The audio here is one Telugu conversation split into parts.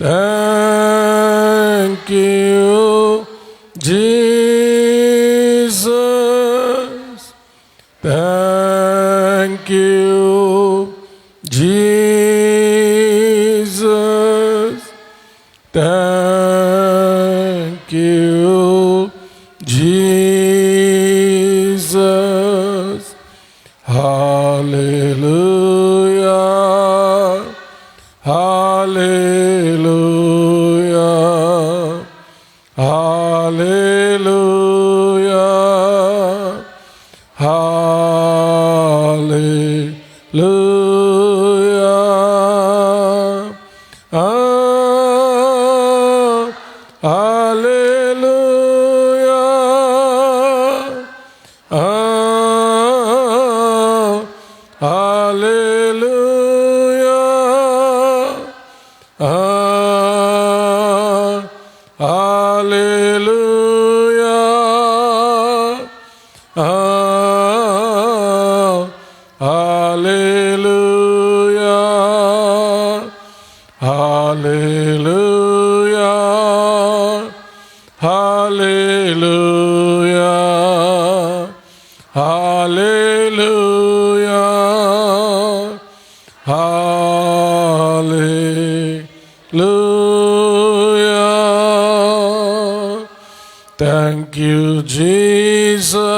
Thank you, Jesus. Thank you, Jesus. Thank you, Jesus. Hallelujah. Hallelujah. Hallelujah. Hallelujah. Thank you, Jesus.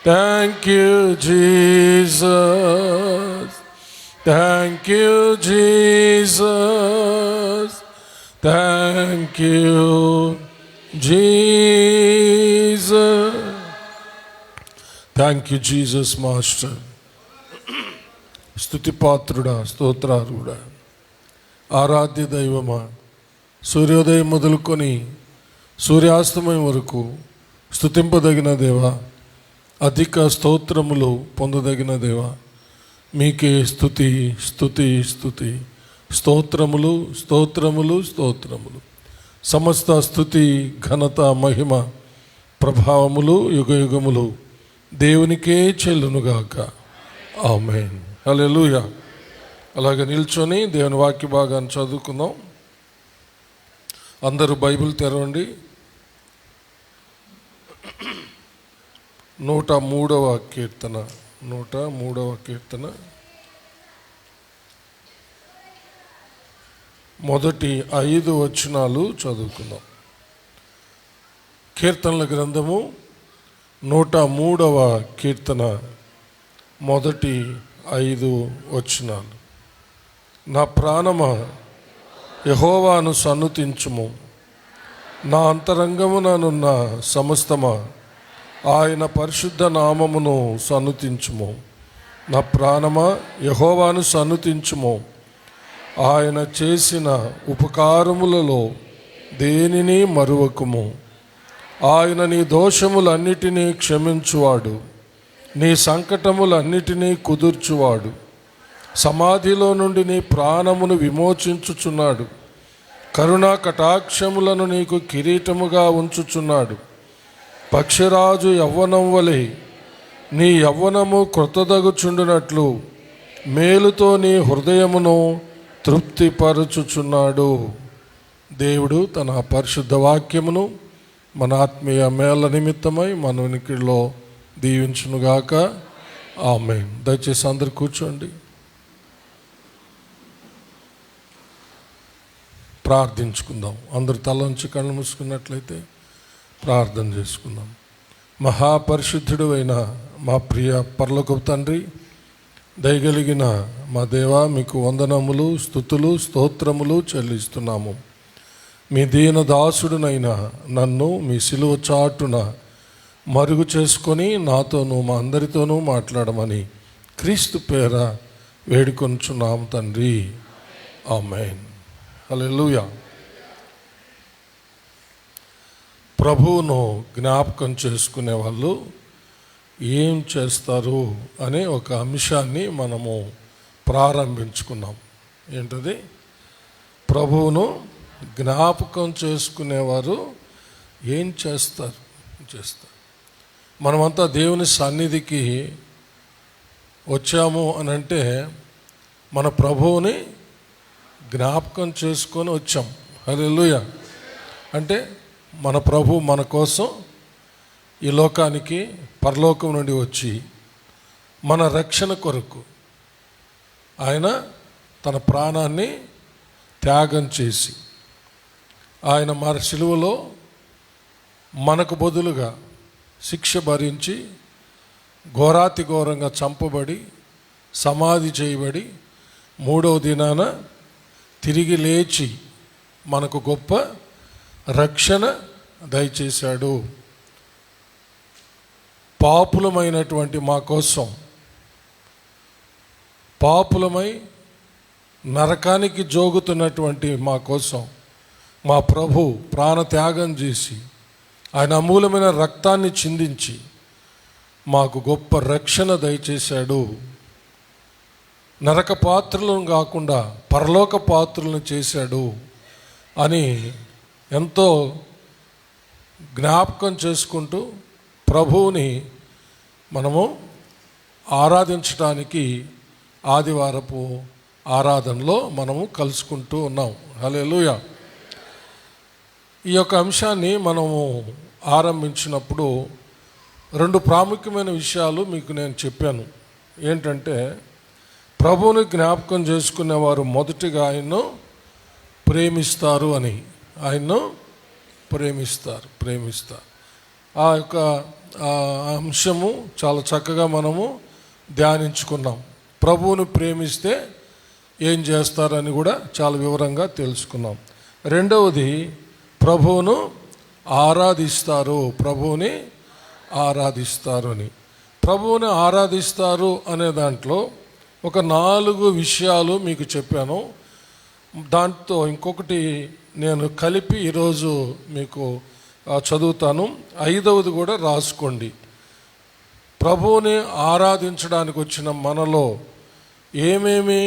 Thank you, Jesus. Thank you, Jesus. Thank you, Jesus. Thank you, Jesus, Master. స్తుతిపాత్రుడా, స్తోత్రార్హుడా, ఆరాధ్య దైవమా, సూర్యోదయం మొదలుకొని సూర్యాస్తమయం వరకు స్తుతింపదగిన దేవా, అధిక స్తోత్రములు పొందదగిన దేవా, మీకే స్తుతి స్తుతి స్తుతి. స్తోత్రములు స్తోత్రములు స్తోత్రములు. సమస్త స్తుతి ఘనత మహిమ ప్రభావములు యుగయుగములు దేవునికే చెల్లునుగాక. ఆమేన్. హల్లెలూయా. అలాగే నిల్చొని దేవుని వాక్య భాగాన్ని చదువుకుందాం. అందరూ బైబిల్ తెరవండి. 103వ కీర్తన, 103వ కీర్తన మొదటి 5 వచనాలు చదువుకుందాం. కీర్తనల గ్రంథము 103వ కీర్తన మొదటి 5 వచనాలు. నా ప్రాణమా యెహోవాను సన్నుతించుము, నా అంతరంగముననున్న సమస్తమా ఆయన పరిశుద్ధ నామమును సన్నుతించుము. నా ప్రాణమా యెహోవాను సన్నుతించుము, ఆయన చేసిన ఉపకారములలో దేనిని మరువకుము. ఆయన నీ దోషములన్నిటినీ క్షమించువాడు, నీ సంకటములన్నిటినీ కుదుర్చువాడు. సమాధిలో నుండి నీ ప్రాణమును విమోచించుచున్నాడు, కరుణా కటాక్షములను నీకు కిరీటముగా ఉంచుచున్నాడు. పక్షిరాజు యవ్వనం వలె నీ యవ్వనము క్రొత్తదగుచుండునట్లు మేలుతో నీ హృదయమును తృప్తిపరచుచున్నాడు. దేవుడు తన పరిశుద్ధ వాక్యమును మన ఆత్మీయ మేళ నిమిత్తమై మన వినికిడిలో దీవించునుగాక. ఆమేన్. దయచేసి అందరు కూర్చోండి. ప్రార్థించుకుందాం. అందరు తలంచి కళ్ళు మూసుకున్నట్లయితే ప్రార్థన చేసుకుందాం. మహాపరిశుద్ధుడు అయిన మా ప్రియ పరలోకపు తండ్రి, దయగలిగిన మా దేవా, మీకు వందనములు, స్తుతులు, స్తోత్రములు చెల్లిస్తున్నాము. మీ దీన దాసుడునైన నన్ను మీ సిలువ చాటున మరుగు చేసుకొని నాతోనూ మా అందరితోనూ మాట్లాడమని క్రీస్తు పేర వేడుకొనుచున్నాం తండ్రి. ఆమేన్. హల్లెలూయా. ప్రభువును జ్ఞాపకం చేసుకునే వాళ్ళు ఏం చేస్తారు అనే ఒక అంశాన్ని మనము ప్రారంభించుకున్నాం. ఏంటది? ప్రభువును జ్ఞాపకం చేసుకునేవారు ఏం చేస్తారు? మనమంతా దేవుని సన్నిధికి వచ్చాము అని అంటే మన ప్రభువుని జ్ఞాపకం చేసుకొని వచ్చాం. హల్లెలూయా. అంటే మన ప్రభు మన కోసం ఈ లోకానికి పరలోకం నుండి వచ్చి మన రక్షణ కొరకు ఆయన తన ప్రాణాన్ని త్యాగం చేసి ఆయన మన సిలువలో మనకు బదులుగా శిక్ష భరించి ఘోరాతి ఘోరంగా చంపబడి సమాధి చేయబడి 3వ దినాన తిరిగి లేచి మనకు గొప్ప రక్షణ దయచేశాడు. పాపులమైనటువంటి మా కోసం, పాపులమై నరకానికి జోగుతున్నటువంటి మా కోసం మా ప్రభు ప్రాణత్యాగం చేసి ఆయన అమూల్యమైన రక్తాన్ని చిందించి మాకు గొప్ప రక్షణ దయచేశాడు. నరక పాత్రలను కాకుండా పరలోక పాత్రలను చేశాడు అని ఎంతో జ్ఞాపకం చేసుకుంటూ ప్రభువుని మనము ఆరాధించడానికి ఆదివారపు ఆరాధనలో మనము కలుసుకుంటూ ఉన్నాం. హల్లెలూయా. ఈ యొక్క అంశాన్ని మనము ఆరంభించినప్పుడు 2 ప్రాముఖ్యమైన విషయాలు మీకు నేను చెప్పాను. ఏంటంటే, ప్రభువుని జ్ఞాపకం చేసుకునేవారు మొదటిగా ఆయన్ను ప్రేమిస్తారు అని. ఆయన్ను ప్రేమిస్తారు. ఆ యొక్క అంశము చాలా చక్కగా మనము ధ్యానించుకున్నాం. ప్రభువుని ప్రేమిస్తే ఏం చేస్తారని కూడా చాలా వివరంగా తెలుసుకున్నాం. రెండవది, ప్రభువును ఆరాధిస్తారు. ప్రభువుని ఆరాధిస్తారు అని. ప్రభువుని ఆరాధిస్తారు అనే దాంట్లో ఒక 4 విషయాలు మీకు చెప్పాను. దాంతో ఇంకొకటి నేను కలిపి ఈరోజు మీకు చదువుతాను. 5వది కూడా రాసుకోండి. ప్రభువుని ఆరాధించడానికి వచ్చిన మనలో ఏమేమి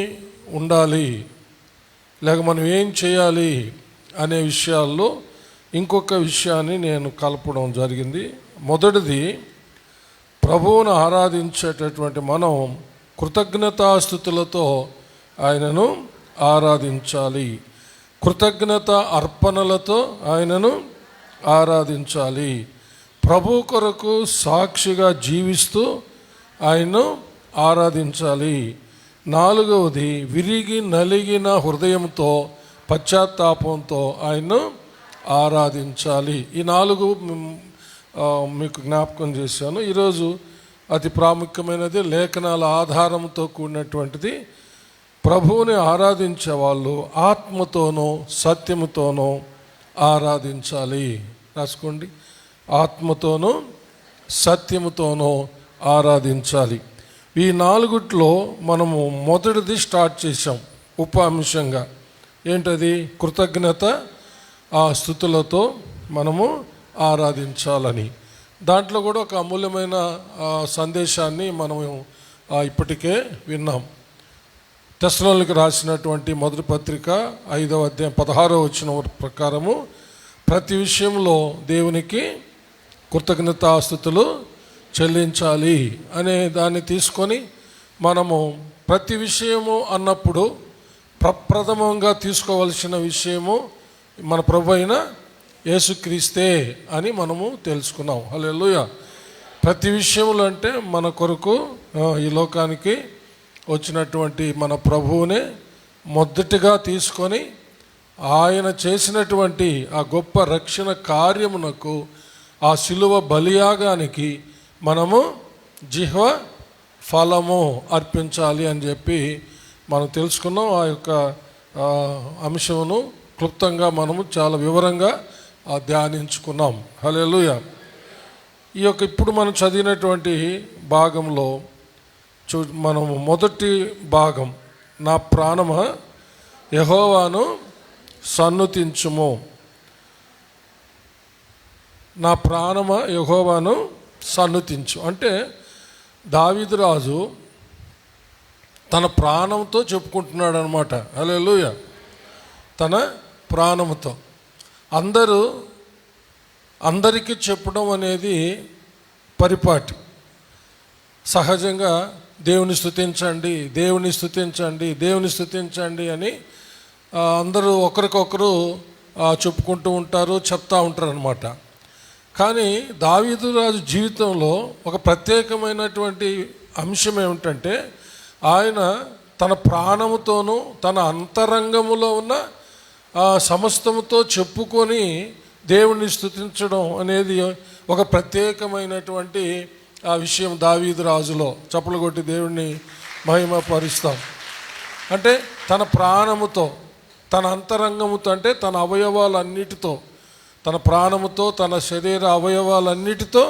ఉండాలి, లేక మనం ఏం చేయాలి అనే విషయాల్లో ఇంకొక విషయాన్ని నేను కలపడం జరిగింది. మొదటిది, ప్రభువును ఆరాధించేటటువంటి మనం కృతజ్ఞతాస్తుతులతో ఆయనను ఆరాధించాలి. కృతజ్ఞత అర్పణలతో ఆయనను ఆరాధించాలి. ప్రభు కొరకు సాక్షిగా జీవిస్తూ ఆయన్ను ఆరాధించాలి. 4వది, విరిగి నలిగిన హృదయంతో పశ్చాత్తాపంతో ఆయన్ను ఆరాధించాలి. ఈ 4 మీకు జ్ఞాపకం చేశాను. ఈరోజు అతి ప్రాముఖ్యమైనది, లేఖనాల ఆధారంతో కూడినటువంటిది. ప్రభువుని ఆరాధించే వాళ్ళు ఆత్మతోనో సత్యముతోనో ఆరాధించాలి. రాసుకోండి, ఆత్మతోనో సత్యముతోనో ఆరాధించాలి. ఈ 4 మనము మొదటిది స్టార్ట్ చేసాం ఉప అంశంగా. ఏంటది? కృతజ్ఞత స్తుతులతో మనము ఆరాధించాలని. దాంట్లో కూడా ఒక అమూల్యమైన సందేశాన్ని మనము ఇప్పటికే విన్నాం. తెస్సలోనికీయులకు రాసినటువంటి మొదటి పత్రిక 5వ అధ్యాయం 16వ వచనం ప్రకారము ప్రతి విషయంలో దేవునికి కృతజ్ఞతాస్తుతులు చెల్లించాలి అనే దాన్ని తీసుకొని మనము ప్రతి విషయము అన్నప్పుడు ప్రప్రథమంగా తీసుకోవలసిన విషయము మన ప్రభు అయిన యేసుక్రీస్తే అని మనము తెలుసుకున్నాం. హల్లెలూయా. ప్రతి విషయంలో అంటే మన కొరకు ఈ లోకానికి వచ్చినటువంటి మన ప్రభువునే మొదటిగా తీసుకొని ఆయన చేసినటువంటి ఆ గొప్ప రక్షణ కార్యమునకు, ఆ శిలువ బలియాగానికి మనము జిహ్వ ఫలము అర్పించాలి అని చెప్పి మనం తెలుసుకున్నాం. ఆ యొక్క అంశమును క్లుప్తంగా మనము చాలా వివరంగా ధ్యానించుకున్నాం. హల్లెలూయా. ఈ యొక్క ఇప్పుడు మనం చదివినటువంటి భాగంలో మనము మొదటి భాగం, నా ప్రాణమా యెహోవాను సన్నుతించుము. నా ప్రాణమా యెహోవాను సన్నుతించు అంటే దావీదు రాజు తన ప్రాణంతో చెప్పుకుంటున్నాడు అనమాట. హల్లెలూయా. తన ప్రాణముతో. అందరికీ చెప్పడం అనేది పరిపాటి. సహజంగా దేవుని స్తుతించండి, దేవుని స్తుతించండి, దేవుని స్తుతించండి అని అందరూ ఒకరికొకరు చెప్పుకుంటూ ఉంటారు, చెప్తూ ఉంటారు అనమాట. కానీ దావీదు రాజు జీవితంలో ఒక ప్రత్యేకమైనటువంటి అంశం ఏమిటంటే, ఆయన తన ప్రాణముతోనూ తన అంతరంగములో ఉన్న సమస్తముతో చెప్పుకొని దేవుణ్ణి స్తుతించడం అనేది ఒక ప్రత్యేకమైనటువంటి విషయం దావీదు రాజులో. చప్పలు కొట్టి దేవుణ్ణి మహిమపరుస్తాం. అంటే తన ప్రాణముతో, తన అంతరంగముతో, అంటే తన అవయవాలన్నిటితో, తన ప్రాణముతో, తన శరీర అవయవాలన్నిటితో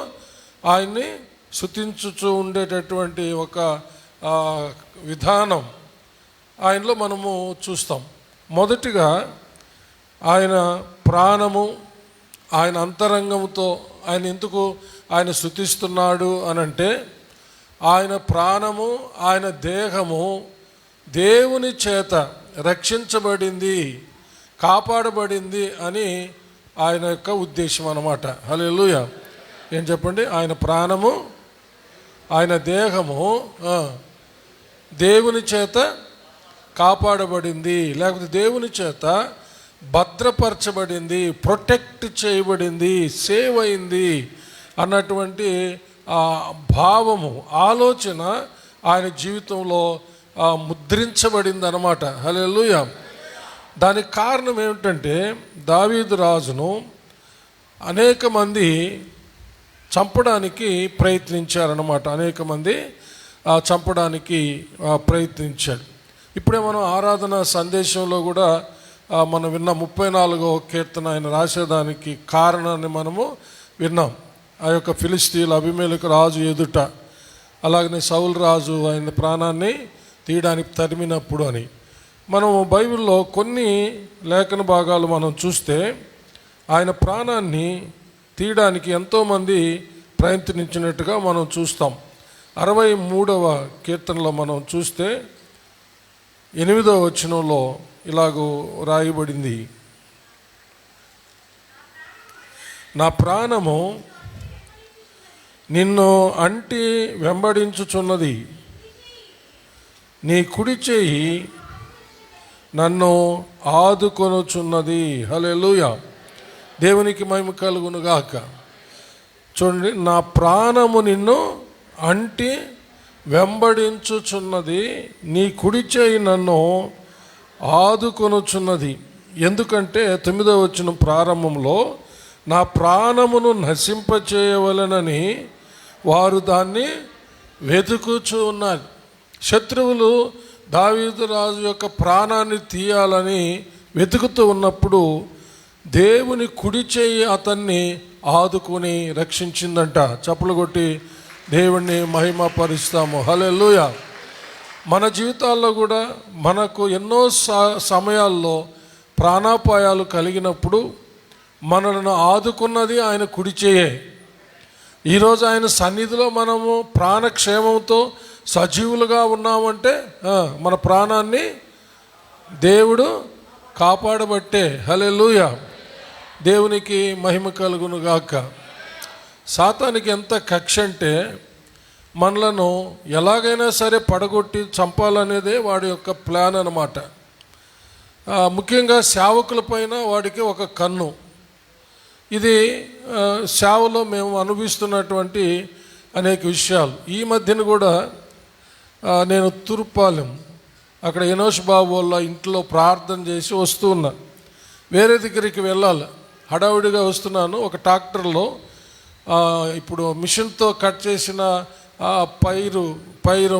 ఆయన్ని స్తుతించుచూ ఉండేటటువంటి ఒక విధానం ఆయనలో మనము చూస్తాం. మొదటిగా ఆయన ప్రాణము, ఆయన అంతరంగముతో ఆయన ఎందుకు ఆయన స్తుతిస్తున్నాడు అనంటే, ఆయన ప్రాణము, ఆయన దేహము దేవుని చేత రక్షించబడింది, కాపాడబడింది అని ఆయన యొక్క ఉద్దేశం అన్నమాట. హల్లెలూయా. ఏం చెప్పండి? ఆయన ప్రాణము, ఆయన దేహము దేవుని చేత కాపాడబడింది, లేకపోతే దేవుని చేత భద్రపరచబడింది, ప్రొటెక్ట్ చేయబడింది, సేవ్ అయింది అన్నటువంటి భావము, ఆలోచన ఆయన జీవితంలో ముద్రించబడింది అన్నమాట. హల్లెలూయా. దానికి కారణం ఏమిటంటే, దావీదు రాజును అనేక మంది చంపడానికి ప్రయత్నించారన్నమాట. అనేక మంది చంపడానికి ప్రయత్నించాడు. ఇప్పుడే మనం ఆరాధన సందేశంలో కూడా మనం విన్న 34వ కీర్తన ఆయన రాసేదానికి కారణాన్ని మనము విన్నాం. ఆ యొక్క ఫిలిస్తీన్ల అబీమెలెకు రాజు ఎదుట, అలాగనే సౌలు రాజు ఆయన ప్రాణాన్ని తీయడానికి తరిమినప్పుడు అని. మనం బైబిల్లో కొన్ని లేఖన భాగాలు మనం చూస్తే ఆయన ప్రాణాన్ని తీయడానికి ఎంతోమంది ప్రయత్నించినట్టుగా మనం చూస్తాం. 63వ కీర్తనలో మనం చూస్తే 8వ వచనంలో ఇలాగూ రాయబడింది, నా ప్రాణము నిన్ను అంటి వెంబడించుచున్నది, నీ కుడి చేయి నన్ను ఆదుకొనుచున్నది. హల్లెలూయా. దేవునికి మహిమ కలుగునుగాక. చూడండి, నా ప్రాణము నిన్ను అంటి వెంబడించుచున్నది, నీ కుడి చేయి నన్ను ఆదుకొనుచున్నది. ఎందుకంటే 9వ వచనం ప్రారంభంలో, నా ప్రాణమును నశింపచేయవలెనని వారు దాన్ని వెతుకుచూ ఉన్నారు. శత్రువులు దావీదు రాజు యొక్క ప్రాణాన్ని తీయాలని వెతుకుతూ ఉన్నప్పుడు దేవుని కుడి చేయి అతన్ని ఆదుకొని రక్షించిందంట. చప్పలు కొట్టి దేవుణ్ణి మహిమపరుస్తాము. హల్లెలూయా. మన జీవితాల్లో కూడా మనకు ఎన్నో సమయాల్లో ప్రాణాపాయాలు కలిగినప్పుడు మనల్ని ఆదుకున్నది ఆయన కుడి చేయే. ఈరోజు ఆయన సన్నిధిలో మనము ప్రాణక్షేమంతో సజీవులుగా ఉన్నామంటే మన ప్రాణాన్ని దేవుడు కాపాడబట్టే. హల్లెలూయా. దేవునికి మహిమ కలుగును గాక. సాతానికి ఎంత కక్ష అంటే, మనలను ఎలాగైనా సరే పడగొట్టి చంపాలనేదే వాడి యొక్క ప్లాన్ అన్నమాట. ముఖ్యంగా సేవకుల పైన వాడికి ఒక కన్ను. ఇది సేవలో మేము అనుభవిస్తున్నటువంటి అనేక విషయాలు. ఈ మధ్యన కూడా నేను తూర్పాలెం అక్కడ ఎనోష్ బాబు వాళ్ళ ఇంట్లో ప్రార్థన చేసి వస్తూ ఉన్నా. వేరే దగ్గరికి వెళ్ళాలి, హడావుడిగా వస్తున్నాను. ఒక ట్రాక్టర్లో ఇప్పుడు మిషన్తో కట్ చేసిన పైరు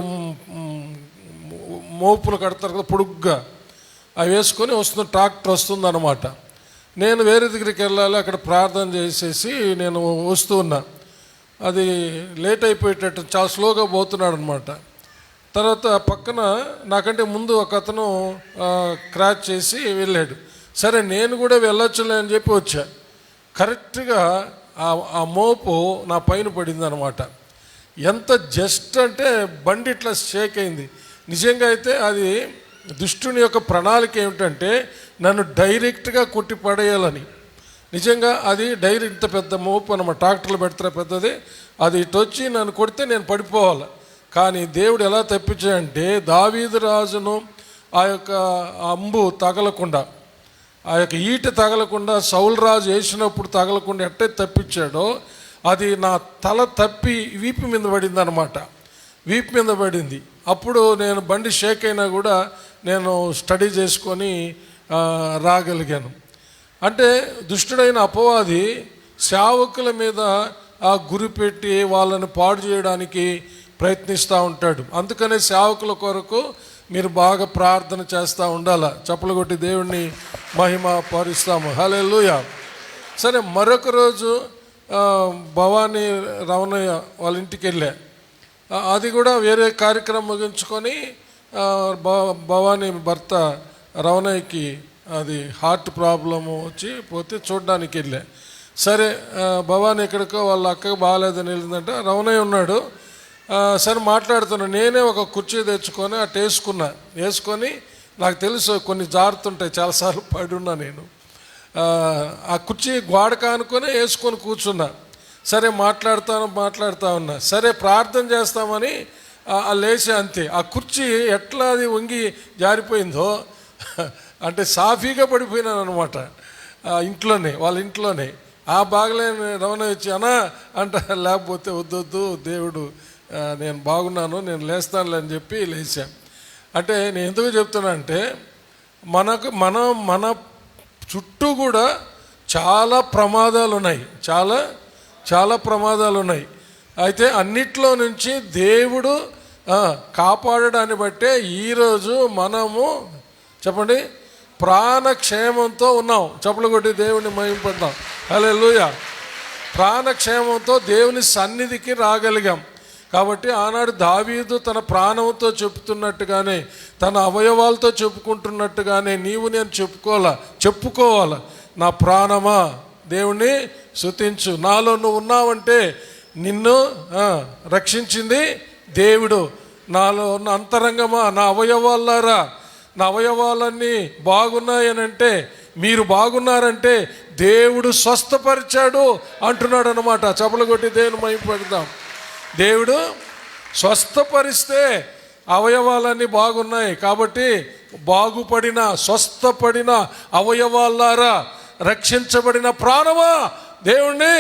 మోపులు కడతారు కదా పొడుగ్గా, అవి వేసుకొని వస్తున్న ట్రాక్టర్ వస్తుందన్నమాట. నేను వేరే దగ్గరికి వెళ్ళాలి, అక్కడ ప్రార్థన చేసేసి నేను వస్తూ ఉన్నా. అది లేట్ అయిపోయేటట్టు చాలా స్లోగా పోతున్నాడు అనమాట. తర్వాత పక్కన నాకంటే ముందు ఒక అతను క్రాచ్ చేసి వెళ్ళాడు. సరే నేను కూడా వెళ్ళొచ్చులే అని చెప్పి వచ్చా. కరెక్ట్గా ఆ మోపు నా పైన పడింది అనమాట. ఎంత జస్ట్ అంటే బండి ఇట్లా షేక్ అయింది. నిజంగా అయితే అది దుష్టుని యొక్క ప్రణాళిక ఏమిటంటే నన్ను డైరెక్ట్గా కొట్టి పడేయాలని. నిజంగా అది డైరెక్ట్ ఇంత పెద్ద మోపు అనమాట, ట్రాక్టర్లు పెడతారా పెద్దది, అది ఇటు వచ్చి నన్ను కొడితే నేను పడిపోవాలి. కానీ దేవుడు ఎలా తప్పించాడంటే దావీదు రాజును ఆ యొక్క అంబు తగలకుండా, ఆ యొక్క ఈట తగలకుండా, సౌలు రాజు వేసినప్పుడు తగలకుండా ఎట్టయితే తప్పించాడో అది నా తల తప్పి వీపు మీద పడింది అనమాట. వీపు మీద పడింది. అప్పుడు నేను బండి షేక్ అయినా కూడా నేను స్టడీ చేసుకొని రాగలిగాను. అంటే దుష్టుడైన అపవాది సేవకుల మీద ఆ గురి పెట్టి వాళ్ళని పాడు చేయడానికి ప్రయత్నిస్తూ ఉంటాడు. అందుకనే సేవకుల కొరకు మీరు బాగా ప్రార్థన చేస్తూ ఉండాలి. చప్పలు కొట్టి దేవుణ్ణి మహిమ పరుస్తాము. హల్లెలూయా. సరే, మరొక రోజు భవానీ రమణయ్య వాళ్ళ ఇంటికి వెళ్ళా. అది కూడా వేరే కార్యక్రమం ముగించుకొని భవానీ భర్త రమణయ్యకి అది హార్ట్ ప్రాబ్లము వచ్చి పోతే చూడడానికి వెళ్ళా. సరే, భవానీ ఎక్కడికో వాళ్ళ అక్కకు బాగాలేదని వెళ్ళిందంటే రమణయ్య ఉన్నాడు. సరే మాట్లాడుతున్నాను. నేనే ఒక కుర్చీ తెచ్చుకొని అటు వేసుకొని నాకు తెలుసు కొన్ని జారుతుంటాయి, చాలాసార్లు పడి ఉన్నా నేను. ఆ కుర్చీ గోడ కానుకొని వేసుకొని కూర్చున్నా. సరే మాట్లాడుతా ఉన్నా. సరే ప్రార్థన చేస్తామని లేచి అంతే. ఆ కుర్చీ ఎట్లా అది వంగి జారిపోయిందో అంటే సాఫీగా పడిపోయినాను అనమాట. వాళ్ళ ఇంట్లోనే. ఆ బాగలేని రమణ వచ్చి అన్నా అంట, లేకపోతే వద్దొద్దు దేవుడు నేను బాగున్నాను నేను లేస్తానులే అని చెప్పి లేచాం. అంటే నేను ఎందుకు చెప్తున్నా అంటే మన చుట్టూ కూడా చాలా ప్రమాదాలు ఉన్నాయి, చాలా ప్రమాదాలు ఉన్నాయి. అయితే అన్నిట్లో నుంచి దేవుడు కాపాడడాన్ని బట్టే ఈరోజు మనము చెప్పండి ప్రాణక్షేమంతో ఉన్నాం. చప్పలు కొట్టి దేవుని మహిమపడతాం. హల్లెలూయా. ప్రాణక్షేమంతో దేవుని సన్నిధికి రాగలిగాం. కాబట్టి ఆనాడు దావీదు తన ప్రాణంతో చెప్తున్నట్టుగానే, తన అవయవాలతో చెప్పుకుంటున్నట్టుగానే నీవు నేను చెప్పుకోవాలా. నా ప్రాణమా దేవుణ్ణి స్తుతించు. నాలో నువ్వు ఉన్నావంటే నిన్ను రక్షించింది దేవుడు. నాలో ఉన్న అంతరంగమా, నా అవయవాలారా, నా అవయవాలన్నీ బాగున్నాయనంటే, మీరు బాగున్నారంటే దేవుడు స్వస్థపరిచాడు అంటున్నాడు అనమాట. చప్పలు కొట్టి దేవుని మహిమపడదాం. దేవుడు స్వస్థపరిస్తే అవయవాలన్నీ బాగున్నాయి. కాబట్టి స్వస్థపడిన అవయవాలారా, రక్షించబడిన ప్రాణమా దేవుణ్ణి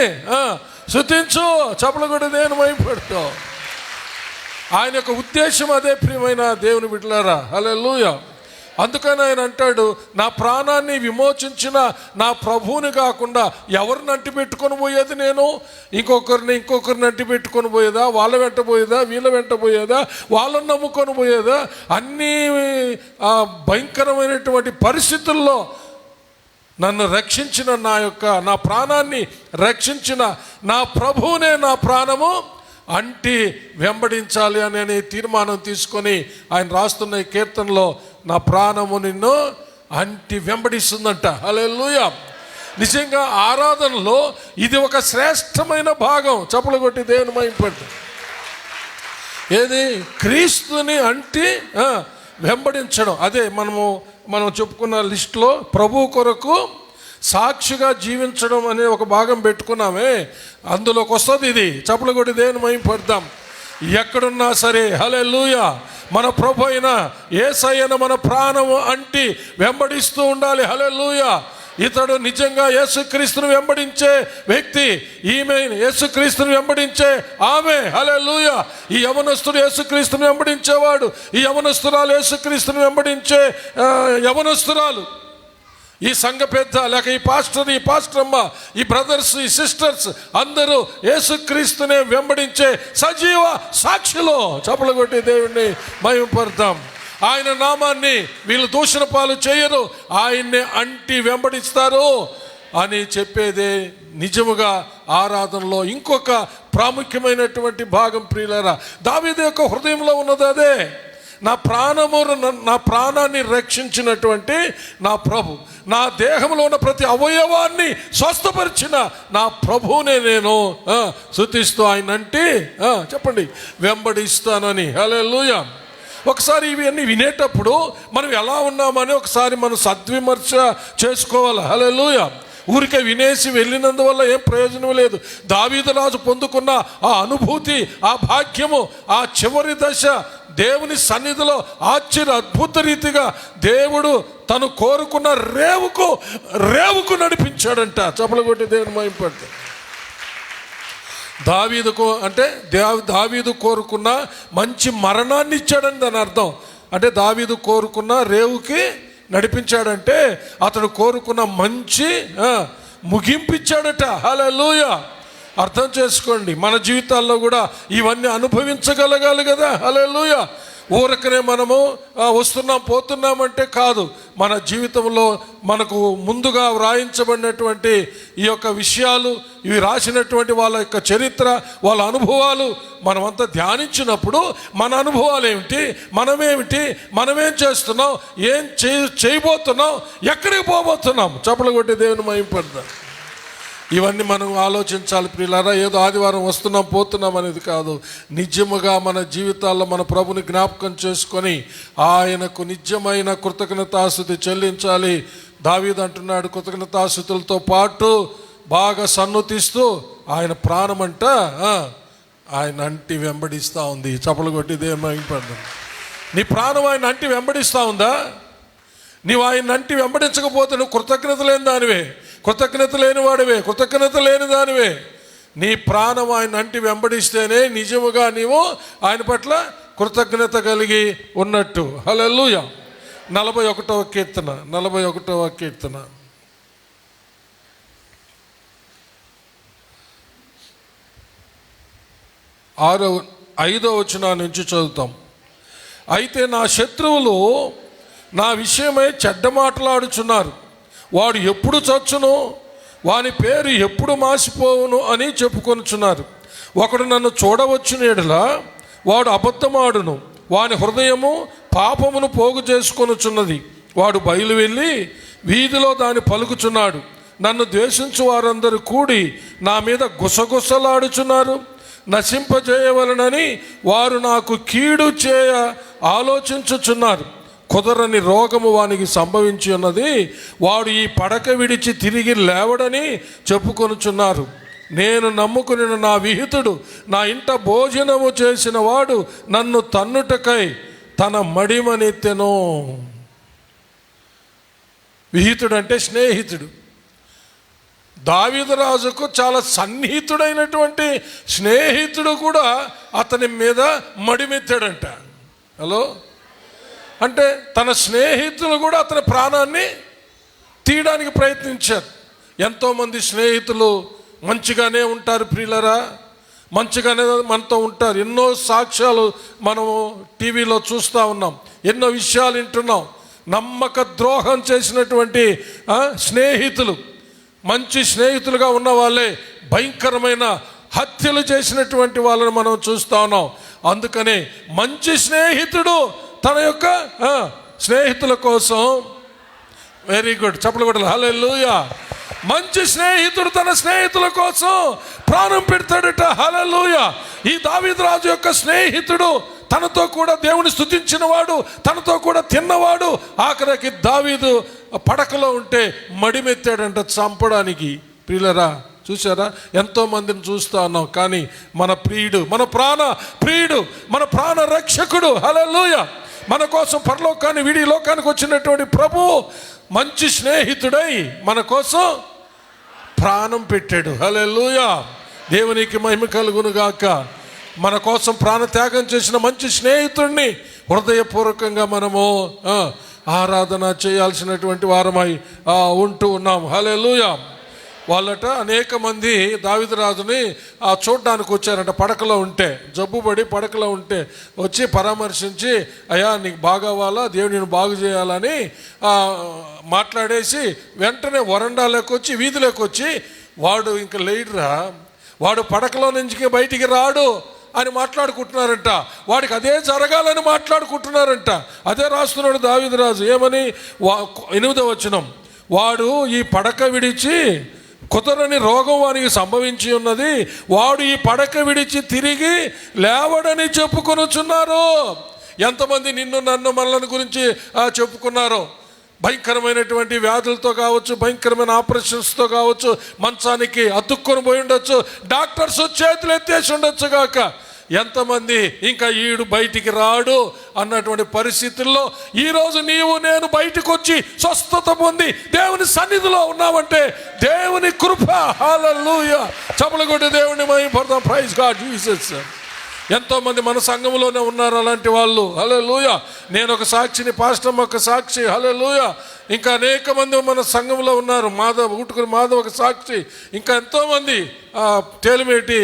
స్తుతించు. చప్పలు కొట్టి దేవుని మహిమపడతాం. ఆయన యొక్క ఉద్దేశం అదే ప్రియమైన దేవుని బిడ్డలారా. హల్లెలూయా. అందుకని ఆయన అంటాడు, నా ప్రాణాన్ని విమోచించిన నా ప్రభువుని కాకుండా ఎవరిని అంటి పెట్టుకొని పోయేది నేను? ఇంకొకరిని అంటి పెట్టుకొని పోయేదా? వాళ్ళ వెంట పోయేదా? వీళ్ళ వెంట పోయేదా? వాళ్ళని నమ్ముకొని పోయేదా? అన్నీ భయంకరమైనటువంటి పరిస్థితుల్లో నన్ను రక్షించిన నా ప్రాణాన్ని రక్షించిన నా ప్రభువునే నా ప్రాణము అంటి వెంబడించాలి అనే తీర్మానం తీసుకొని ఆయన రాస్తున్న ఈ కీర్తనలో నా ప్రాణము నిన్ను అంటి వెంబడిస్తుందంట. హల్లెలూయా. నిజంగా ఆరాధనలో ఇది ఒక శ్రేష్టమైన భాగం. చప్పలు కొట్టి దేవుని మహిమపడతాం. ఏది? క్రీస్తుని అంటి వెంబడించడం. అదే మనం చెప్పుకున్న లిస్టులో ప్రభు కొరకు సాక్షిగా జీవించడం అనే ఒక భాగం పెట్టుకున్నామే, అందులోకి వస్తుంది ఇది. చప్పలు కొట్టి దేవుని మహిమపడదాం. ఎక్కడున్నా సరే హల్లెలూయా, మన ప్రభు అయిన యేసయ్యను మన ప్రాణము అంటి వెంబడిస్తూ ఉండాలి. హల్లెలూయా. ఇతడు నిజంగా యేసుక్రీస్తును వెంబడించే వ్యక్తి, ఈమె యేసుక్రీస్తును వెంబడించే ఆమె. హల్లెలూయా. ఈ యవనస్తుడు యేసుక్రీస్తును వెంబడించేవాడు, ఈ యవనస్తురాలు యేసుక్రీస్తును వెంబడించే యవనస్తురాలు. ఈ సంఘ పెద్ద లేక ఈ పాస్టర్, ఈ పాస్టరమ్మ, ఈ బ్రదర్స్, ఈ సిస్టర్స్ అందరూ యేసుక్రీస్తునే వెంబడించే సజీవ సాక్షులు. చప్పలు కొట్టి దేవుణ్ణి మహిమపడతాం. ఆయన నామాన్ని వీళ్ళు దూషణ పాలు చేయరు, ఆయన్ని అంటి వెంబడిస్తారు అని చెప్పేదే నిజముగా ఆరాధనలో ఇంకొక ప్రాముఖ్యమైనటువంటి భాగం. ప్రియులారా, దావీదు యొక్క హృదయంలో ఉన్నది అదే. నా ప్రాణాన్ని రక్షించినటువంటి నా ప్రభు, నా దేహంలో ఉన్న ప్రతి అవయవాన్ని స్వస్థపరిచిన నా ప్రభువునే నేను స్తుతిస్తూ ఆయనంటే చెప్పండి వెంబడిస్తానని. హల్లెలూయా. ఒకసారి ఇవన్నీ వినేటప్పుడు మనం ఎలా ఉన్నామని ఒకసారి మనం సద్విమర్శ చేసుకోవాలి. హల్లెలూయా. ఊరికే వినేసి వెళ్ళినందువల్ల ఏం ప్రయోజనం లేదు. దావీదు రాజు పొందుకున్న ఆ అనుభూతి, ఆ భాగ్యము, ఆ చివరి దశ దేవుని సన్నిధిలో అద్భుత రీతిగా దేవుడు తను కోరుకున్న రేవుకు నడిపించాడంట. చప్పలు కొట్టి దేవుని మహిమపడతాడు. దావీదు కోరుకున్న మంచి మరణాన్ని ఇచ్చాడని దాని అర్థం. అంటే దావీదు కోరుకున్న రేవుకి నడిపించాడంటే అతడు కోరుకున్న మంచి ముగింపిచ్చాడట. హల్లెలూయా. అర్థం చేసుకోండి, మన జీవితాల్లో కూడా ఇవన్నీ అనుభవించగలగాలి కదా. హల్లెలూయా. ఊరకనే మనము వస్తున్నాం పోతున్నామంటే కాదు. మన జీవితంలో మనకు ముందుగా వ్రాయించబడినటువంటి ఈ యొక్క విషయాలు, ఇవి రాసినటువంటి వాళ్ళ యొక్క చరిత్ర, వాళ్ళ అనుభవాలు మనమంతా ధ్యానించినప్పుడు మన అనుభవాలు ఏమిటి, మనమేం చేస్తున్నాం, ఏం చేయబోతున్నాం, ఎక్కడికి పోబోతున్నాం. చప్పలు కొట్టి దేవుని మహిమపడదాం. ఇవన్నీ మనం ఆలోచించాలి ప్రియులారా. ఏదో ఆదివారం వస్తున్నాం పోతున్నాం అనేది కాదు. నిజముగా మన జీవితాల్లో మన ప్రభుని జ్ఞాపకం చేసుకొని ఆయనకు నిజమైన కృతజ్ఞతాస్తుతి చెల్లించాలి. దావీదు అంటున్నాడు, కృతజ్ఞతాస్తుతులతో పాటు బాగా సన్నుతిస్తూ ఆయన ప్రాణమంట ఆయన అంటి వెంబడిస్తూ ఉంది. చప్పలు కొట్టి దేవుని మహిమపడదాం. నీ ప్రాణం ఆయన అంటి వెంబడిస్తూ ఉందా? నీవు ఆయన అంటి వెంబడించకపోతే నువ్వు కృతజ్ఞత లేని దానివే, కృతజ్ఞత లేని వాడివే, కృతజ్ఞత లేని దానివే. నీ ప్రాణం ఆయన అంటి వెంబడిస్తేనే నిజముగా నీవు ఆయన పట్ల కృతజ్ఞత కలిగి ఉన్నట్టు. హల్లెలూయా. 41వ కీర్తన 5వ వచనం నుంచి చదువుతాం. అయితే నా శత్రువులు నా విషయమై చెడ్డ మాట్లాడుచున్నారు. వాడు ఎప్పుడు చచ్చును, వాని పేరు ఎప్పుడు మాసిపోవును అని చెప్పుకొనుచున్నారు. ఒకడు నన్ను చూడవచ్చున యెడల వాడు అబద్ధమాడును, వాని హృదయము పాపమును పోగు చేసుకొనుచున్నది. వాడు బయలు వెళ్ళి వీధిలో దాన్ని పలుకుచున్నాడు. నన్ను ద్వేషించు వారందరూ కూడి నా మీద గుసగుసలాడుచున్నారు. నశింపజేయవలనని వారు నాకు కీడు చేయ ఆలోచించుచున్నారు. కుదరని రోగము వానికి సంభవించి ఉన్నది. వాడు ఈ పడక విడిచి తిరిగి లేవడని చెప్పుకొనుచున్నారు. నేను నమ్ముకుని నా విహితుడు, నా ఇంట భోజనము చేసిన వాడు నన్ను తన్నుటకై తన మడిమనెత్తెను. విహితుడు అంటే స్నేహితుడు. దావీదు రాజుకు చాలా సన్నిహితుడైనటువంటి స్నేహితుడు కూడా అతని మీద మడిమెత్తాడంట. హలో, అంటే తన స్నేహితులు కూడా అతని ప్రాణాన్ని తీయడానికి ప్రయత్నించారు. ఎంతోమంది స్నేహితులు మంచిగానే ఉంటారు ప్రియులరా, మంచిగానే మనతో ఉంటారు. ఎన్నో సాక్ష్యాలు మనము టీవీలో చూస్తూ ఉన్నాం, ఎన్నో విషయాలు వింటున్నాం. నమ్మక ద్రోహం చేసినటువంటి స్నేహితులు, మంచి స్నేహితులుగా ఉన్న వాళ్ళే భయంకరమైన హత్యలు చేసినటువంటి వాళ్ళని మనం చూస్తూ ఉన్నాం. అందుకనే మంచి స్నేహితుడు తన యొక్క స్నేహితుల కోసం, వెరీ గుడ్, చప్పలు కొట్టాలి, హల్లెలూయా. మంచి స్నేహితుడు తన స్నేహితుల కోసం ప్రాణం పెడతాడట. హల్లెలూయా. ఈ దావీదు రాజు యొక్క స్నేహితుడు తనతో కూడా దేవుని స్తుతించిన వాడు, తనతో కూడా తిన్నవాడు. ఆఖరికి దావీదు పడకలో ఉంటే మడిమెత్తాడంట చంపడానికి. ప్రియులరా, చూసారా? ఎంతో మందిని చూస్తా ఉన్నాం, కానీ మన ప్రియుడు, మన ప్రాణ ప్రియుడు, మన ప్రాణ రక్షకుడు, హల్లెలూయా, మన కోసం పరలోకాన్ని వీడి లోకానికి వచ్చినటువంటి ప్రభు మంచి స్నేహితుడై మన కోసం ప్రాణం పెట్టాడు. హల్లెలూయా. దేవునికి మహిమ కలుగును గాక. మన కోసం ప్రాణత్యాగం చేసిన మంచి స్నేహితుడిని హృదయపూర్వకంగా మనము ఆరాధన చేయాల్సినటువంటి వారమై ఉంటూ ఉన్నాం. హల్లెలూయా. వాళ్ళట అనేక మంది దావీదు రాజుని చూడడానికి వచ్చారంట. పడకలో ఉంటే, జబ్బుపడి పడకలో ఉంటే వచ్చి పరామర్శించి, అయ్యా నీకు బాగవ్వాలా, దేవుడు నేను బాగు చేయాలని మాట్లాడేసి వెంటనే వరండాలోకి వచ్చి, వీధిలోకి వచ్చి, వాడు ఇంకా లేడురా, వాడు పడకలో నుంచి బయటికి రాడు అని మాట్లాడుకుంటున్నారంట. వాడికి అదే జరగాలని మాట్లాడుకుంటున్నారంట. అదే రాస్తున్నాడు దావీదు రాజు. ఏమని? 8వ వచనం, వాడు ఈ పడక విడిచి, కుదరని రోగం వానికి సంభవించి ఉన్నది, వాడు ఈ పడక విడిచి తిరిగి లేవడని చెప్పుకొనుచున్నారు. ఎంతమంది నిన్ను నన్ను మనల్ని గురించి చెప్పుకున్నారో, భయంకరమైనటువంటి వ్యాధులతో కావచ్చు, భయంకరమైన ఆపరేషన్స్తో కావచ్చు, మంచానికి అతుక్కొని పోయి ఉండొచ్చు, డాక్టర్స్ చేతులు ఎత్తేసి ఉండొచ్చు గాక, ఎంతమంది ఇంకా ఈడు బయటికి రాడు అన్నటువంటి పరిస్థితుల్లో ఈరోజు నీవు నేను బయటకు వచ్చి స్వస్థత పొంది దేవుని సన్నిధిలో ఉన్నామంటే దేవుని కృప. హల్లెలూయా. చప్పలు కొట్టి దేవుని మహిమపడదాం. Praise God Jesus. ఎంతోమంది మన సంఘంలోనే ఉన్నారు అలాంటి వాళ్ళు. హల్లెలూయా. నేను ఒక సాక్షిని, పాస్టర్ ఒక సాక్షి. హల్లెలూయా. ఇంకా అనేక మంది మన సంఘంలో ఉన్నారు. ఊటుకుని మాధవ్ ఒక సాక్షి. ఇంకా ఎంతోమంది, తేలిమేటి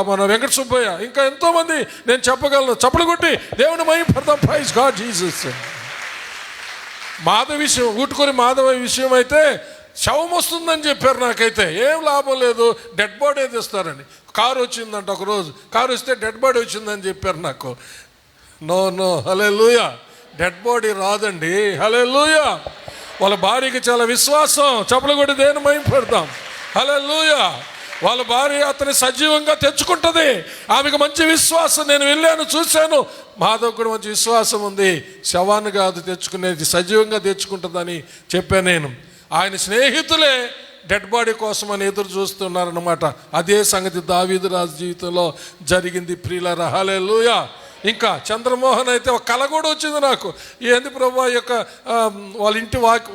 మన వెంకట సుబ్బయ్య, ఇంకా ఎంతోమంది నేను చెప్పగలను. చప్పలు కొట్టి దేవుని మహిమపడదాం. Praise God Jesus. మాధవ విషయం, ఊటుకొని మాధవ విషయం అయితే శవం వస్తుందని చెప్పారు. నాకైతే ఏం లాభం లేదు, డెడ్ బాడీ తెస్తారని. కారు వచ్చిందంట ఒకరోజు, కారు వస్తే డెడ్ బాడీ వచ్చిందని చెప్పారు నాకు. నో హల్లెలూయా. డెడ్ బాడీ రాదండి. హల్లెలూయా. వాళ్ళ భార్యకి చాలా విశ్వాసం. చప్పలు కొట్టి దేవుని మహిమపడదాం. హల్లెలూయా. వాళ్ళ భార్య అతని సజీవంగా తెచ్చుకుంటుంది. ఆమెకు మంచి విశ్వాసం. నేను వెళ్ళాను, చూశాను. మాధవ్ కూడా మంచి విశ్వాసం ఉంది. శవాన్ని కాదు తెచ్చుకునేది, సజీవంగా తెచ్చుకుంటుందని చెప్పాను నేను. ఆయన స్నేహితులే డెడ్ బాడీ కోసం అని ఎదురు చూస్తున్నారన్నమాట. అదే సంగతి దావీదు రాజు జీవితంలో జరిగింది ప్రియులారా. హల్లెలూయా. ఇంకా చంద్రమోహన్ అయితే ఒక కల కూడా వచ్చింది నాకు. ఏంది ప్రభా, యొక్క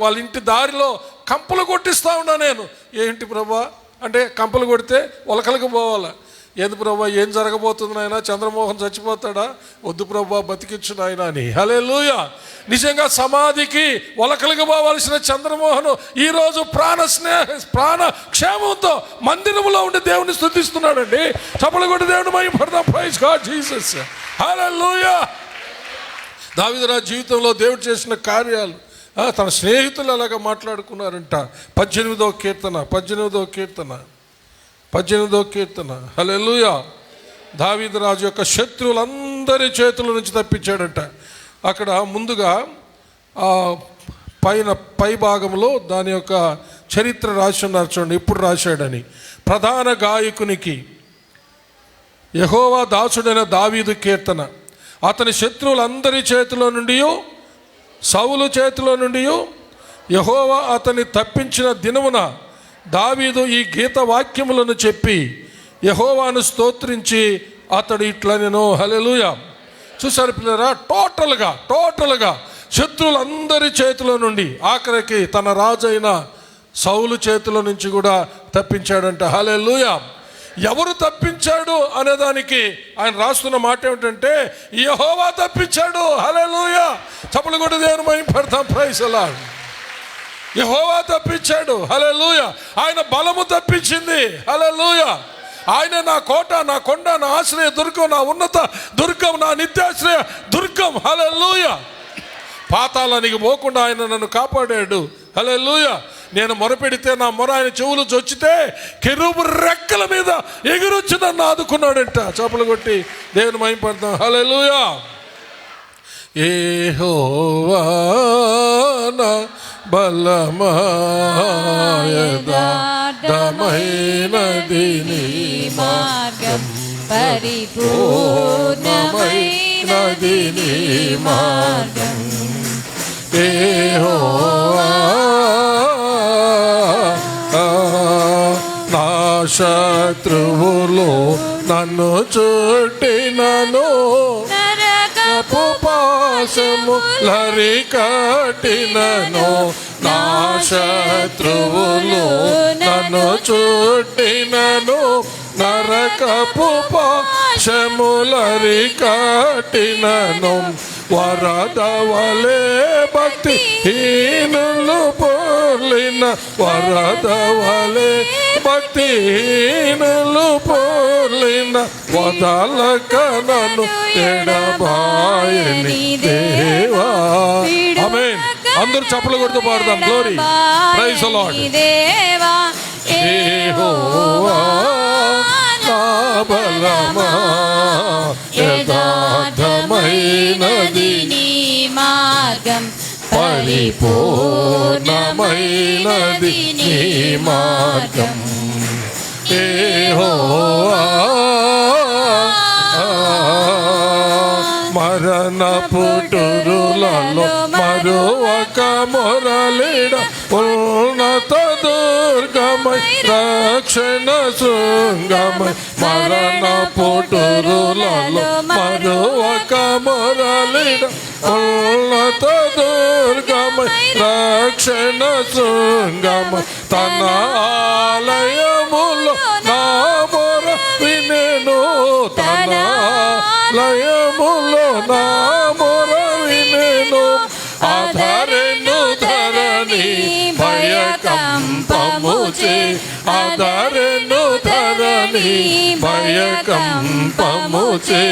వాళ్ళ ఇంటి దారిలో కంపలు కొట్టిస్తా ఉన్నా నేను. ఏంటి ప్రభా అంటే, కంపలు కొడితే ఒలకలకు పోవాలా. ఏంది ప్రభా, ఏం జరగబోతుంది నాయన, చంద్రమోహన్ చచ్చిపోతాడా? వద్దు ప్రభా, బతికించు నాయన అని. హల్లెలూయా. నిజంగా సమాధికి ఒలకలకు పోవాల్సిన చంద్రమోహన్ ఈరోజు ప్రాణ క్షేమంతో మందిరంలో ఉండి దేవుని స్తుతిస్తున్నాడండి. చప్పలు కొట్టి దేవుని మహిమపడదాం. Praise God Jesus. హల్లెలూయా. దావీదు రాజు జీవితంలో దేవుడు చేసిన కార్యాలు, తన స్నేహితులు అలాగా మాట్లాడుకున్నారంట. 18వ కీర్తన. హల్లెలూయా. దావీదు రాజు యొక్క శత్రువులందరి చేతుల నుంచి తప్పించాడంట. అక్కడ ముందుగా పై భాగంలో దాని యొక్క చరిత్ర రాసి ఉన్నారు చూడండి. ఇప్పుడు రాశాడని, ప్రధాన గాయకునికి యెహోవా దాసుడైన దావీదు కీర్తన. అతని శత్రువులందరి చేతిలో నుండి, సౌలు చేతిలో నుండి యెహోవా అతన్ని తప్పించిన దినమున దావీదు ఈ గీత వాక్యములను చెప్పి యెహోవాను స్తోత్రించి అతడు ఇట్లా నేను. హల్లెలూయా. చూసారు పిల్లరా, టోటల్గా శత్రువులందరి చేతిలో నుండి ఆఖరికి తన రాజైన సౌలు చేతిలో నుంచి కూడా తప్పించాడంట. హల్లెలూయా. ఎవరు తప్పించాడు అనేదానికి ఆయన రాస్తున్న మాట ఏమిటంటే, యెహోవా తప్పించాడు. హల్లెలూయా. చప్పలు కొట్టి దేవుని మహిమపడతాం. ప్రైజ్ అలాడ్. యెహోవా తప్పించాడు. హల్లెలూయా. ఆయన బలము తప్పించింది. హల్లెలూయా. ఆయన నా కోట, నా కొండ, నా ఆశ్రయ దుర్గం, నా ఉన్నత దుర్గం, నా నిత్యాశ్రయ దుర్గం. హల్లెలూయా. పాతాళానికి పోకుండా ఆయన నన్ను కాపాడాడు. హల్లెలూయా. నేను మొరపెడితే నా మొర ఆయన చెవులు చొచ్చితే కెరూబు రెక్కల మీద ఎగురొచ్చి నన్ను ఆదుకున్నాడంట. చప్పలు కొట్టి దేవుని మహిమపడతాం. హల్లెలూయా. యెహోవా నా బలమాయదామైనది నీ మార్గం, పరిపూర్ణమైనది నీ మార్గం. యెహోవా నా శత్రువులు నన్ను చుట్టినను, నరకపు పాశము లరికట్టినను. నా శత్రువులు నన్ను చుట్టినను, నరకపు పాశము లరికట్టినను. వరద వలే భక్తి హీనులు పొర్లిన, వరద వలే భక్తి హీనులు పొర్లిన, వదలక నన్ను ఎడబాయని దేవా. ఆమేన్. అందరూ చప్పలు కొడుతూ పాడదాం. గ్లోరీ. Praise the Lord. యెహోవా నా బలమా యథార్థమైనది నీ మార్గం, పరిపూర్ణమైనది నీ మార్గం. యెహోవా మరణ పుటురులలో మరొక మొరలిడ, ఉన్నత దుర్గం దుర్గమై రక్షణ శృంగమై మరణ పోటురులలో మరువక మొరలిడ ఉన్నత దుర్గమై రక్షణ శృంగమై తన ఆలయములో నా మొర వినెను తన ఆలయములో నా మొర వినెను ఆధారెను ధరణి భయకంపముచే ఆధారెను ధరణి భయకంపముచే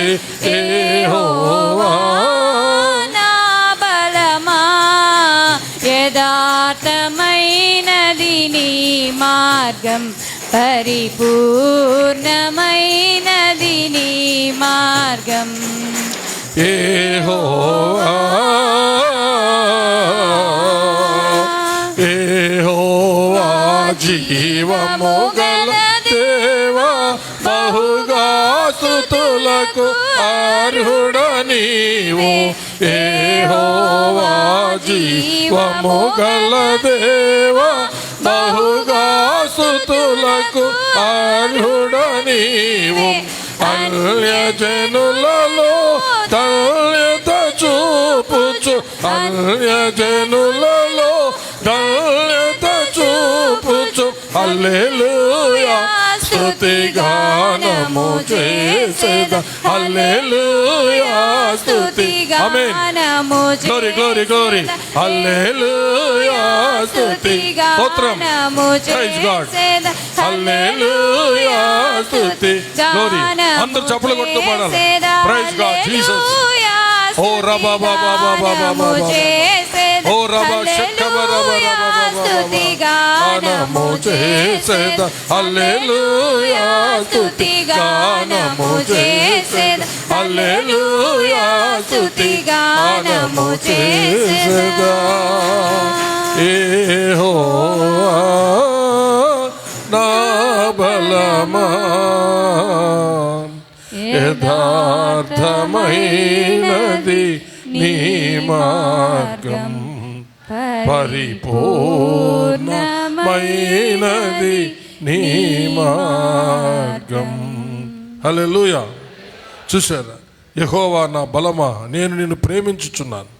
యెహోవా నా బలమా యథార్థమైనది నీ మార్గం పరిపూర్ణమైనది నీ మార్గం యెహోవా యెహోవా జీవము గల దేవా బహుగా స్తుతులకు అర్హుడ నీవు యెహోవా జీవము గల దేవా బహుగా స్తుతులకు అర్హుడ నీవు అన్యజనులలో ధన్యత చూపుచు అన్యజనులలో ధన్యత చూపుచు హల్లెలూయా స్తుతిగానము చేసేదా హల్లెలూయా స్తుతిగానము గ్లోరీ గ్లోరీ గ్లోరీ హల్లెలూయా స్తుతిగానము ప్రైజ్ గాడ్ హల్లెలూయా స్తుతి గ్లోరీ అందరూ చప్పట్లు కొడుతూ పాడాలి ప్రైజ్ గాడ్ జీసస్ ఓ రబా బాబా బాబా బాబా ఓ రబా షక్కబ రబా రబా స్తుతిగానము చేసేదా హల్లెలూయా స్తుతిగానము చేసేదా హల్లెలూయా స్తుతిగానము చేసేదా యెహోవా నా బలమా యథార్థమైనది నీ మార్గం పరిపూర్ణమైనది నీ మార్గం హల్లెలూయా. చూశారా, యెహోవా నా బలమా నేను నిన్ను ప్రేమించుచున్నాను.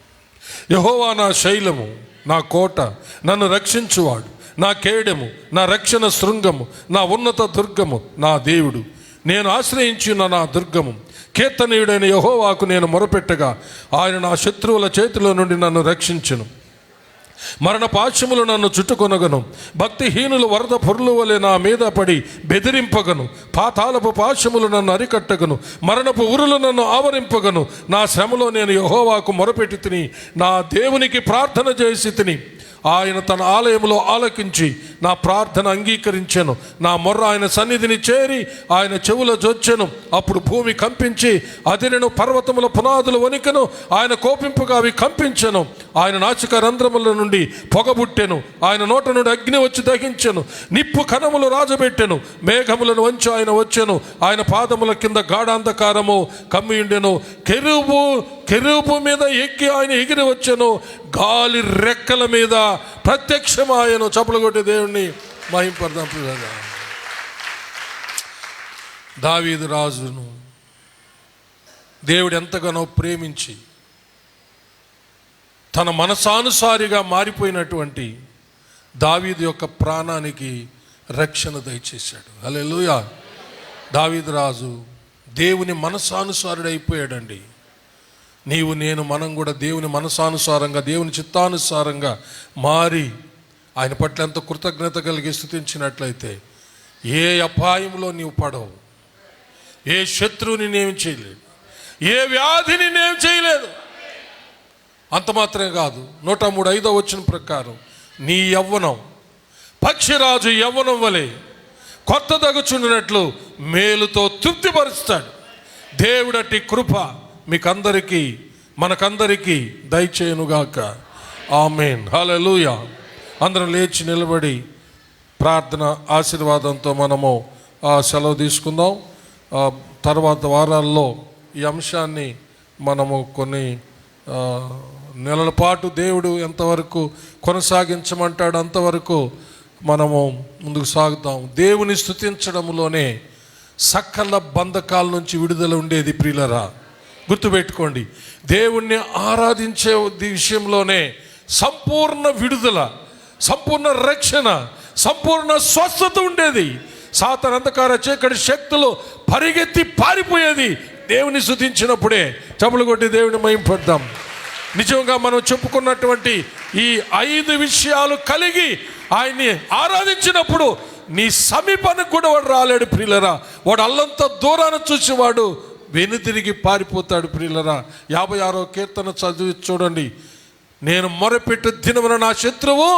యెహోవా నా శైలము నా కోట నన్ను రక్షించువాడు నా కేడెము నా రక్షణ శృంగము నా ఉన్నత దుర్గము నా దేవుడు నేను ఆశ్రయించిన నా దుర్గము. కీర్తనీయుడైన యెహోవాకు నేను మొరపెట్టగా ఆయన నా శత్రువుల చేతిలో నుండి నన్ను రక్షించును. మరణ పాశములు నన్ను చుట్టుకొనగను. భక్తిహీనులు వరద పొర్లు వలె నా మీద పడి బెదిరింపగను. పాతాళపు పాశములు నన్ను అరికట్టగను. మరణపు ఉరులు నన్ను ఆవరింపగను. నా శ్రమలో నేను యెహోవాకు మొరపెట్టి తిని నా దేవునికి ప్రార్థన చేసి తిని ఆయన తన ఆలయంలో ఆలకించి నా ప్రార్థన అంగీకరించెను. నా మొర్ర ఆయన సన్నిధిని చేరి ఆయన చెవుల జొచ్చెను. అప్పుడు భూమి కంపించి అదిరెను, పర్వతముల పునాదులు వణికెను. ఆయన కోపింపుగా అవి కంపించెను. ఆయన నాసిక రంధ్రముల నుండి పొగబుట్టెను. ఆయన నోట నుండి అగ్ని వచ్చి దహించెను. నిప్పు కణములు రాజబెట్టెను. మేఘములను వంచి ఆయన వచ్చెను. ఆయన పాదముల కింద గాఢాంధకారము కమ్మియుండెను. కెరూబు మీద ఎక్కి ఆయన ఎగిరి వచ్చెను. గాలి రెక్కల మీద ప్రత్యక్షమాయను. చప్పలు కొట్టి దేవుణ్ణి మహింపడదాం. దావీదు రాజును దేవుడు ఎంతగానో ప్రేమించి తన మనసానుసారిగా మారిపోయినటువంటి దావీదు యొక్క ప్రాణానికి రక్షణ దయచేశాడు. హల్లెలూయా. దావీదు రాజు దేవుని మనసానుసారుడు అయిపోయాడండి. నీవు నేను మనం కూడా దేవుని మనసానుసారంగా దేవుని చిత్తానుసారంగా మారి ఆయన పట్ల ఎంత కృతజ్ఞత కలిగి స్తుతించినట్లయితే ఏ అపాయంలో నీవు పడవు. ఏ శత్రువుని నేను చేయలేదు. ఏ వ్యాధిని నేను చేయలేదు. అంత మాత్రమే కాదు, 103:5 వచనం ప్రకారం నీ యవ్వనం పక్షిరాజు యవ్వనం వలె కొత్త దగుచున్నట్లు మేలుతో తృప్తిపరుస్తాడు. దేవుడటి కృప మీకందరికీ మనకందరికీ దయచేయునుగాక. ఆమేన్. హల్లెలూయా. అందరం లేచి నిలబడి ప్రార్థన ఆశీర్వాదంతో మనము సెలవు తీసుకుందాం. తర్వాత వారాల్లో ఈ అంశాన్ని మనము కొన్ని నెలల పాటు దేవుడు ఎంతవరకు కొనసాగించమంటాడు అంతవరకు మనము ముందుకు సాగుతాం. దేవుని స్తుతించడంలోనే సకల బంధకాల నుంచి విడుదల ఉండేది ప్రియులరా. గుర్తుపెట్టుకోండి, దేవుణ్ణి ఆరాధించే విషయంలోనే సంపూర్ణ విడుదల, సంపూర్ణ రక్షణ, సంపూర్ణ స్వస్థత ఉండేది. సాతాను అంధకార చీకటి శక్తులు పరిగెత్తి పారిపోయేది దేవుని స్తుతించినప్పుడే. చప్పలు కొట్టి దేవుని మహింపడదాం. నిజంగా మనం చెప్పుకున్నటువంటి ఈ 5 విషయాలు కలిగి ఆయన్ని ఆరాధించినప్పుడు నీ సమీపానికి కూడా వాడు రాలేడు ప్రియులరా. వాడు అల్లంత దూరాన చూసేవాడు వెనుతిరిగి పారిపోతాడు ప్రియులరా. 56వ కీర్తన చదివి చూడండి. నేను మొరపెట్టు దినమున నా శత్రువు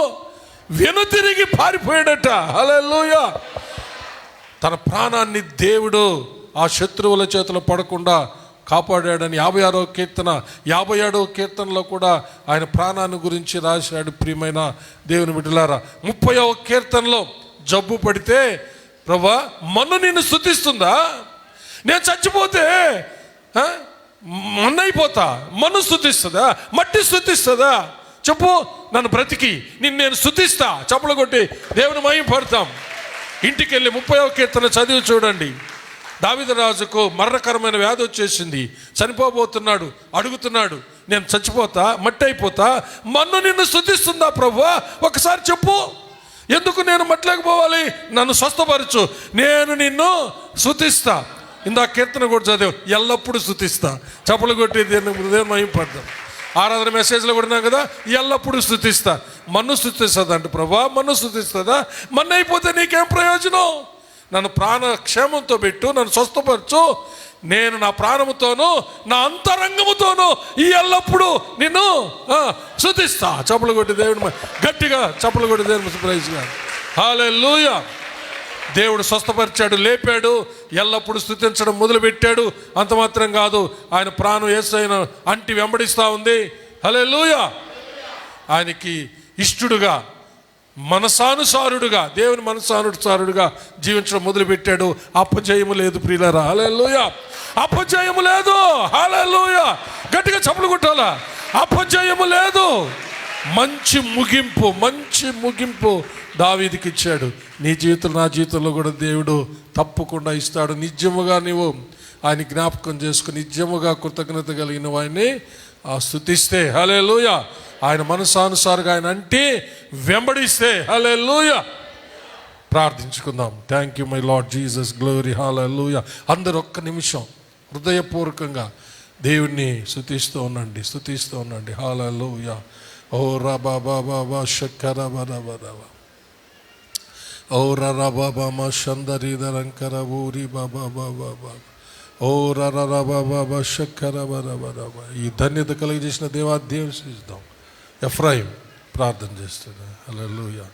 వెనుతిరిగి పారిపోయాడట. హల్లెలూయా. తన ప్రాణాన్ని దేవుడు ఆ శత్రువుల చేతిలో పడకుండా కాపాడాడని 56వ కీర్తన 57వ కీర్తనలో కూడా ఆయన ప్రాణాన్ని గురించి రాశాడు. ప్రియమైన దేవుని బిడ్డలారా, 30వ కీర్తనలో జబ్బు పడితే ప్రభువా మన్ను నిన్ను స్తుతిస్తుందా? నేను చచ్చిపోతే మన్నైపోతా, మన్ను స్తుతిస్తుందా? మట్టి స్తుతిస్తుందా? చెప్పు, నన్ను బ్రతికి నేను స్తుతిస్తా. చప్పలు కొట్టి దేవుని మహిమపడతాం. ఇంటికి వెళ్ళి 30వ కీర్తన చదివి చూడండి. దావీదు రాజుకు మరణకరమైన వ్యాధి వచ్చేసింది, చనిపోబోతున్నాడు. అడుగుతున్నాడు, నేను చచ్చిపోతా, మట్టి అయిపోతా, మన్ను నిన్ను స్తుతిస్తుందా ప్రభువా? ఒకసారి చెప్పు, ఎందుకు నేను మట్టిలోకి పోవాలి? నన్ను స్వస్థపరచు, నేను నిన్ను స్తుతిస్తా. ఇందా కీర్తన కూడా చదివాం, ఎల్లప్పుడూ స్తుతిస్తా. చప్పలు కొట్టి దేవుని మహిమపడతాం. ఆరాధన మెసేజ్లో కూడా ఉన్నాం కదా, ఎల్లప్పుడూ స్తుతిస్తా. మన్ను స్తుతిస్తుంది అంటే ప్రభువా, మన్ను స్తుతిస్తుందా? మన్ను అయిపోతే నీకేం ప్రయోజనం? నన్ను ప్రాణక్షేమంతో పెట్టు, నన్ను స్వస్థపరచు. నేను నా ప్రాణముతోనూ నా అంతరంగముతోనూ ఈ ఎల్లప్పుడూ నిన్ను స్తుతిస్తా. చప్పలు కొట్టి దేవుని గట్టిగా చప్పలు కొట్టి దేవుని ప్రైజ్గా. హల్లెలూయా. దేవుడు స్వస్థపరిచాడు, లేపాడు, ఎల్లప్పుడూ స్తుతించడం మొదలుపెట్టాడు. అంత మాత్రం కాదు, ఆయన ప్రాణం యేసయ్యను అంటి వెంబడిస్తూ ఉంది. హల్లెలూయా. ఆయనకి ఇష్టడుగా, మనసానుసారుడుగా, దేవుని మనసానుసారుడుగా జీవించడం మొదలుపెట్టాడు. అపజయము లేదు ప్రియులారా. హల్లెలూయా. అపజయము లేదు. హల్లెలూయా. గట్టిగా చప్పలు కొట్టాలా. అపజయము లేదు. మంచి ముగింపు, మంచి ముగింపు దావీదుకి ఇచ్చాడు. నీ జీవితంలో, నా జీవితంలో కూడా దేవుడు తప్పకుండా ఇస్తాడు. నిజముగా నీవు ఆయన జ్ఞాపకం చేసుకుని నిజముగా కృతజ్ఞత కలిగిన వాడిని స్తుతిస్తే, హల్లెలూయా, ఆయన మనసానుసారుగా ఆయన అంటే వెంబడిస్తే, హల్లెలూయా. ప్రార్థించుకుందాం. Thank you my Lord Jesus, glory, hallelujah. అందరూ ఒక్క నిమిషం హృదయపూర్వకంగా దేవుణ్ణి స్తుతిస్తూ ఉండండి, స్తుతిస్తూ ఉండండి. హల్లెలూయా. ఓ రబా బాబా షక్కర బరబరవ, ఓ రబా మా షందరీధరంకర ఊరి బాబా బాబా బాబా, ఓ రబా షక్కర బరబరవ. ఈ ధన్యత కలిగజేసిన దేవాదేవుని స్తుతిద్దాం. ఎఫ్రాయిం ప్రార్థన చేస్తాడు. Hallelujah.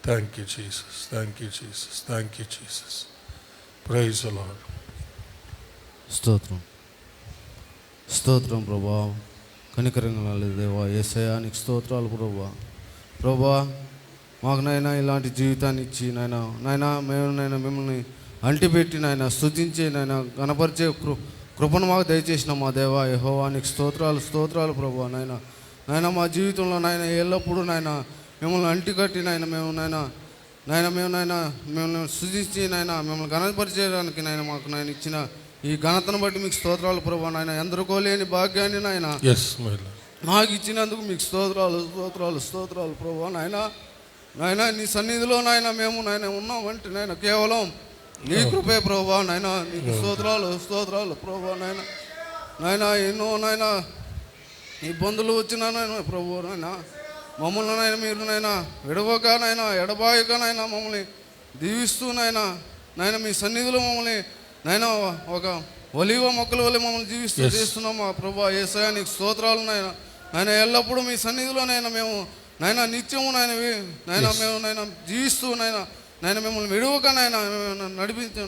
Thank you Jesus, thank you Jesus, thank you Jesus. Praise the Lord. స్తోత్రం, స్తోత్రం ప్రభా. కనికరంగా దేవా, యేసయ్యా నీకు స్తోత్రాలు ప్రభా. ప్రభా మాకు నైనా ఇలాంటి జీవితాన్ని ఇచ్చి నాయనా మేము మిమ్మల్ని అంటిపెట్టి స్తుతించి గణపరిచే కృపను మాకు దయచేసిన మా దేవా యెహోవా నీకు స్తోత్రాలు, స్తోత్రాలు ప్రభా. నాయన మా జీవితంలో ఎల్లప్పుడూ మిమ్మల్ని అంటికట్టి మేము స్తుతించి మిమ్మల్ని గణపరిచేయడానికి మాకు ఇచ్చిన ఈ ఘనతను బట్టి మీకు స్తోత్రాలు ప్రభా. ఎందరుకోలేని భాగ్యాన్ని మాకు ఇచ్చినందుకు మీకు స్తోత్రాలు, స్తోత్రాలు, స్తోత్రాలు ప్రభా. నాయన నీ సన్నిధిలో మేము ఉన్నామంటే కేవలం నీ కృపే ప్రభా. నీకు స్తోత్రాలు, స్తోత్రాలు ప్రభా. ఎన్నో ఇబ్బందులు వచ్చినా ప్రభు మమ్మల్ని మీరు విడవక ఎడబాయక మమ్మల్ని దీవిస్తూ మీ సన్నిధిలో మమ్మల్ని ఒక ఒలివ మొక్కల వల్ల మమ్మల్ని జీవిస్తూ చేస్తున్నాం మా ప్రభా. యేసయ్యా నీకు స్తోత్రాలు ఎల్లప్పుడూ మీ సన్నిధిలో మేము నిత్యము మేము జీవిస్తూ మిమ్మల్ని విడువక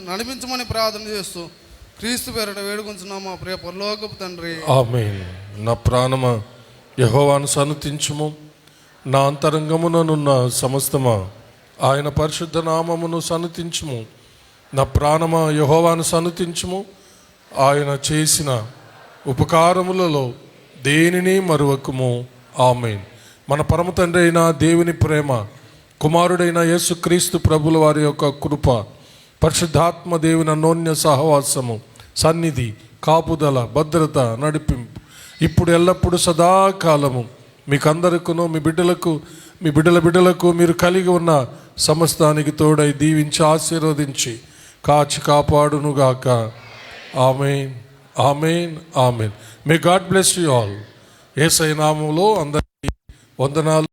నడిపించమని ప్రార్థన చేస్తూ క్రీస్తు పేరట వేడుకుంటున్నాం మా ప్రియ పరలోకపు తండ్రి. ఆమేన్. నా ప్రాణమా యెహోవాను సన్నుతించుము, నా అంతరంగముననున్న సమస్తమా ఆయన పరిశుద్ధ నామమును సన్నుతించుము. నా ప్రాణమా యెహోవాను సన్నుతించుము, ఆయన చేసిన ఉపకారములలో దేనిని మరువకుము. ఆమేన్. మన పరమ తండ్రి అయిన దేవుని ప్రేమ, కుమారుడైన యేసుక్రీస్తు ప్రభుల వారి యొక్క కృప, పరిశుద్ధాత్మ దేవుని అన్యోన్య సహవాసము, సన్నిధి, కాపుదల, భద్రత, నడిపింపు ఇప్పుడు ఎల్లప్పుడూ సదాకాలము మీకందరికును మీ బిడ్డలకు మీ బిడ్డలకు మీరు కలిగి ఉన్న సమస్తానికి తోడై దీవించి ఆశీర్వదించి కాచి కాపాడునుగాక. Amen, amen, amen. May God bless you all. యేసయ్య నామములో అందరికీ వందనాలు.